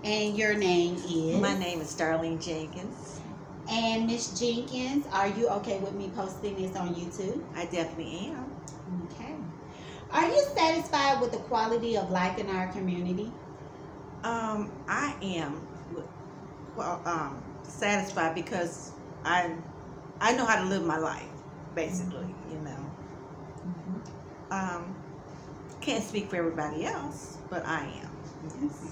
And your name is? My name is Jenkins. And Miss Jenkins, are you okay with me posting this on YouTube? I definitely am. Okay. Are you satisfied with the quality of life in our community? I am satisfied because I know how to live my life, basically. You know, um, can't speak for everybody else, but I am. Yes.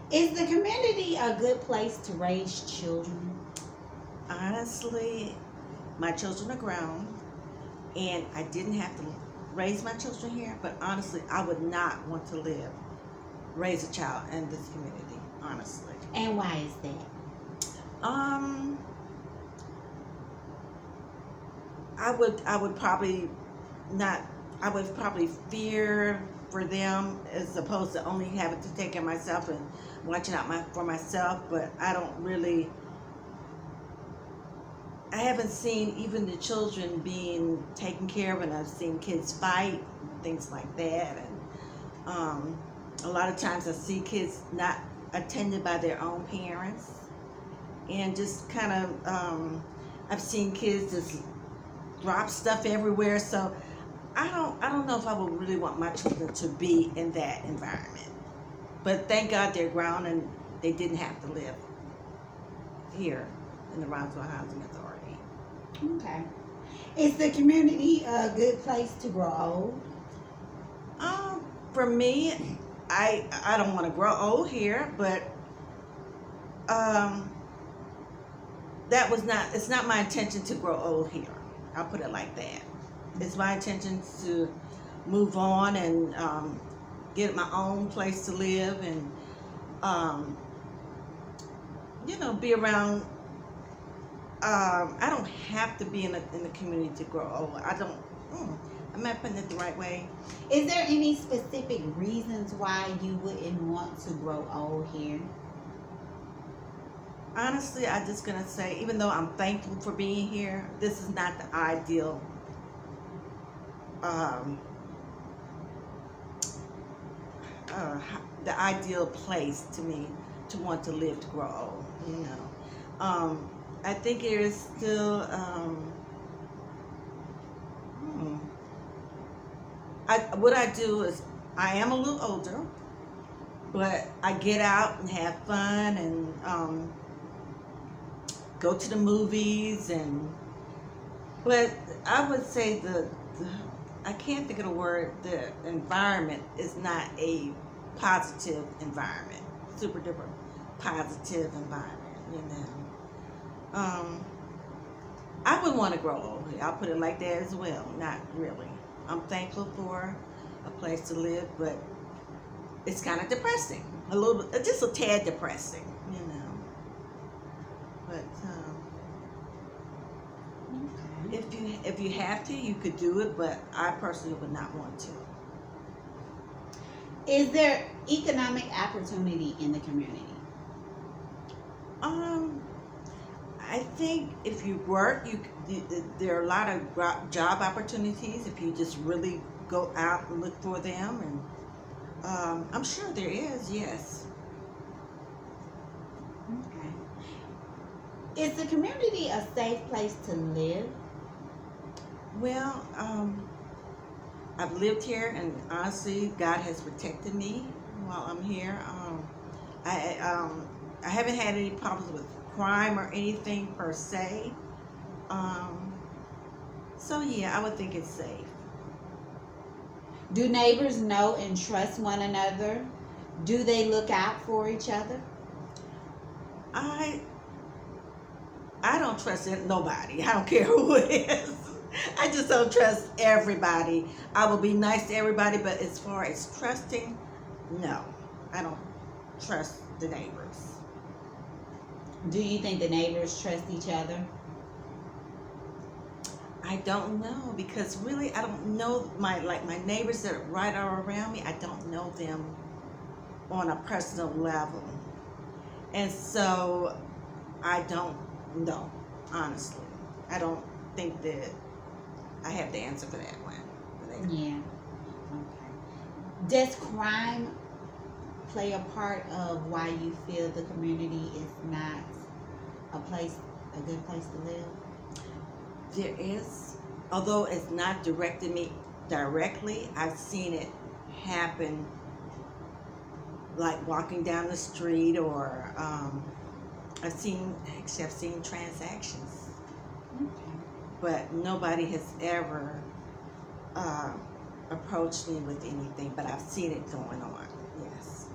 Is the community a good place to raise children? Honestly, my children are grown, and I didn't have to raise my children here. But honestly, I would not want to raise a child in this community. Honestly. And why is that? I would probably not. I would probably fear for them as opposed to only having to take care of myself and watching out for myself. But I don't really. I haven't seen even the children being taken care of, and I've seen kids fight, things like that, and a lot of times I see kids not attended by their own parents, and just kind of I've seen kids just drop stuff everywhere. So I don't know if I would really want my children to be in that environment. But thank God they're grown and they didn't have to live here in the Roswell Housing Authority. Okay. Is the community a good place to grow old? For me, I don't want to grow old here, but it's not my intention to grow old here. I'll put it like that. It's my intention to move on and get my own place to live and be around. I don't have to be in the community to grow old. I don't. I'm not putting it the right way. Is there any specific reasons why you wouldn't want to grow old here? Honestly, I'm just gonna say, even though I'm thankful for being here, this is not the ideal. The ideal place to me to want to live to grow old. I think it is still. What I do is I am a little older, but I get out and have fun and go to the movies but I would say I can't think of the word. The environment is not a positive environment, super duper positive environment. I would want to grow old. I'll put it like that as well. Not really. I'm thankful for a place to live, but it's kind of depressing. A little bit, just a tad depressing. But if you have to, you could do it. But I personally would not want to. Is there economic opportunity in the community? I think if you work, there are a lot of job opportunities if you just really go out and look for them, and I'm sure there is. Yes. Okay. Is the community a safe place to live? Well, I've lived here, and honestly, God has protected me while I'm here. I haven't had any problems with crime or anything per se. So yeah, I would think it's safe. Do neighbors know and trust one another? Do they look out for each other? I don't trust nobody. I don't care who it is. I just don't trust everybody. I will be nice to everybody, but as far as trusting, no. I don't trust the neighbors. Do you think the neighbors trust each other? I don't know, because really I don't know my neighbors that are right all around me. I don't know them on a personal level. And so I don't know, honestly. I don't think that I have the answer for that one. Yeah. Okay. Does crime play a part of why you feel the community is not a good place to live? There is, although it's not directed me directly, I've seen it happen, like walking down the street, or I've seen transactions, Okay. but nobody has ever uh, approached me with anything, but I've seen it going on. Yes.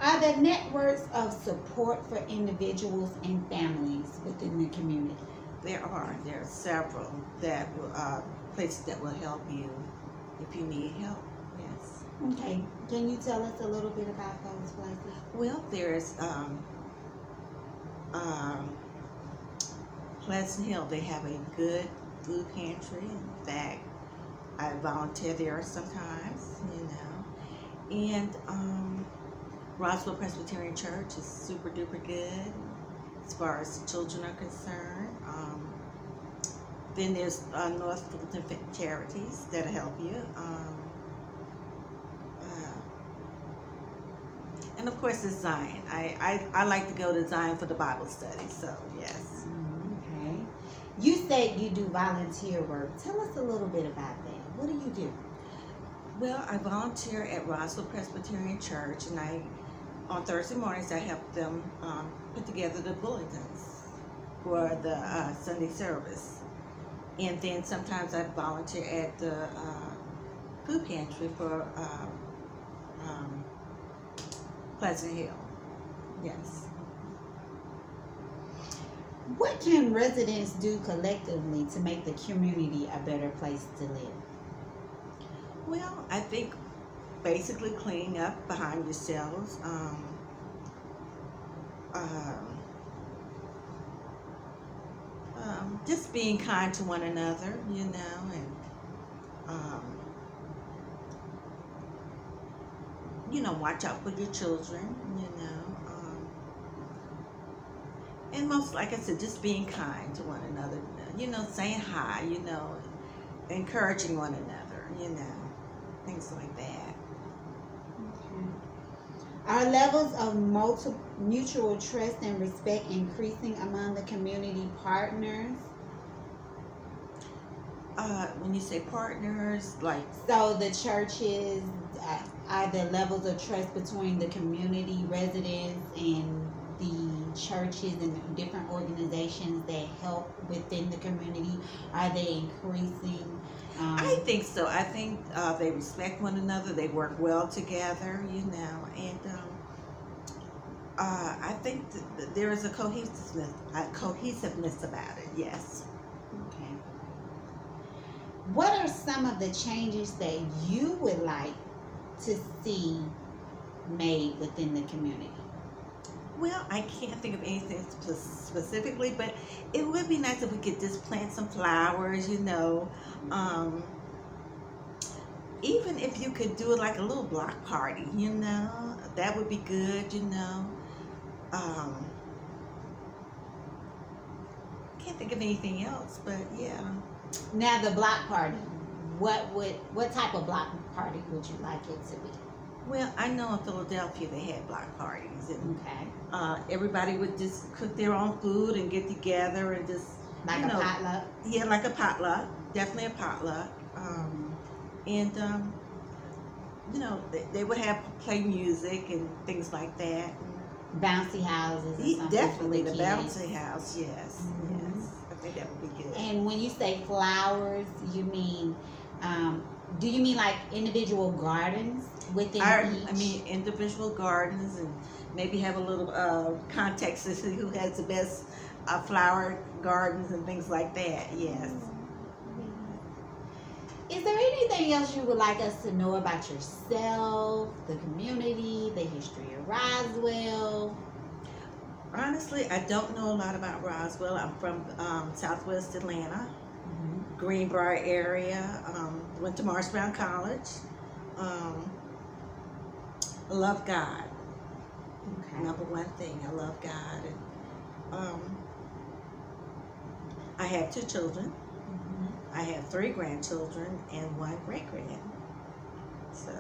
Are there networks of support for individuals and families within the community? There are several that will, places that will help you if you need help. Yes. Okay. Can you tell us a little bit about those places? Well, there's Pleasant Hill. They have a good food pantry. In fact, I volunteer there sometimes, And Roswell Presbyterian Church is super duper good as far as children are concerned. Then there's North Fulton Charities that'll help you. And of course, it's Zion. I like to go to Zion for the Bible study, so yes. Okay. You said you do volunteer work. Tell us a little bit about that. What do you do? Well, I volunteer at Roswell Presbyterian Church, and on Thursday mornings I help them put together the bulletins for the Sunday service. And then sometimes I volunteer at the food pantry for Pleasant Hill. Yes. What can residents do collectively to make the community a better place to live? Well, I think basically cleaning up behind yourselves. Just being kind to one another, and watch out for your children, and most, like I said, just being kind to one another, saying hi, encouraging one another, things like that. Okay. Are levels of mutual trust and respect increasing among the community partners? When you say partners, like... So the churches, are there levels of trust between the community residents and the churches and different organizations that help within the community? Are they increasing? I think so. I think they respect one another. They work well together, and I think that there is a cohesiveness about it. Yes. Okay. What are some of the changes that you would like to see made within the community? Well, I can't think of anything specifically, but it would be nice if we could just plant some flowers, even if you could do it like a little block party, that would be good, Can't think of anything else, but yeah. Now the block party, what type of block party would you like it to be? Well, I know in Philadelphia they had block parties, and Okay. everybody would just cook their own food and get together and just Like a potluck? Yeah, like a potluck, definitely a potluck. And they would have play music and things like that. Bouncy houses or something. Definitely for the kids. bouncy house, yes, yes. I think that would be good. And when you say flowers, you mean, do you mean like individual gardens within each? I mean individual gardens, and maybe have a little contest to see who has the best flower gardens and things like that. Yes. Is there anything else you would like us to know about yourself, the community, the history of Roswell? Honestly, I don't know a lot about Roswell. I'm from Southwest Atlanta, Greenbrier area. Went to Marshtown College. I love God. Okay. Number one thing, I love God. And, I have 2 children. I have 3 grandchildren and 1 great-grand. So,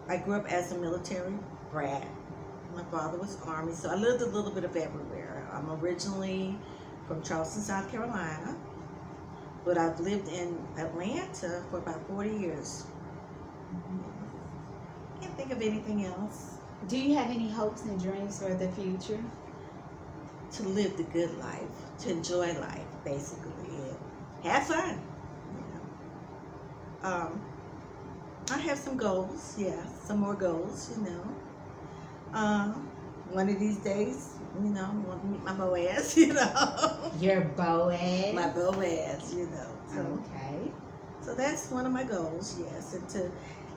I grew up as a military brat. My father was Army, so I lived a little bit of everywhere. I'm originally from Charleston, South Carolina, but I've lived in Atlanta for about 40 years. Can't think of anything else. Do you have any hopes and dreams for the future? To live the good life, to enjoy life, basically, and have fun. You know. I have some goals, some more goals, One of these days, I want to meet my Boaz, Your Boaz? My Boaz, So, okay. So that's one of my goals, yes, and to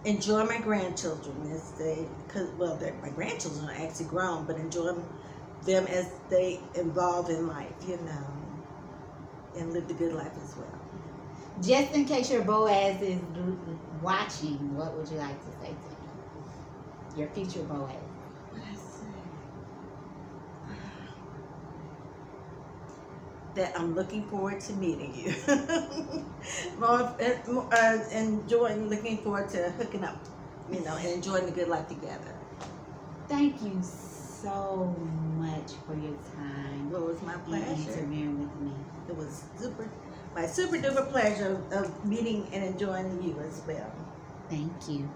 enjoy my grandchildren my grandchildren are actually grown, but enjoy them as they evolve in life, and live the good life as well. Just in case your Boaz is watching, what would you like to say to him? Your future Boaz. What I say? That I'm looking forward to meeting you. Looking forward to hooking up, and enjoying the good life together. Thank you so much for your time. Well, it was my pleasure. And interviewing with me. It was my super duper pleasure of meeting and enjoying you as well. Thank you.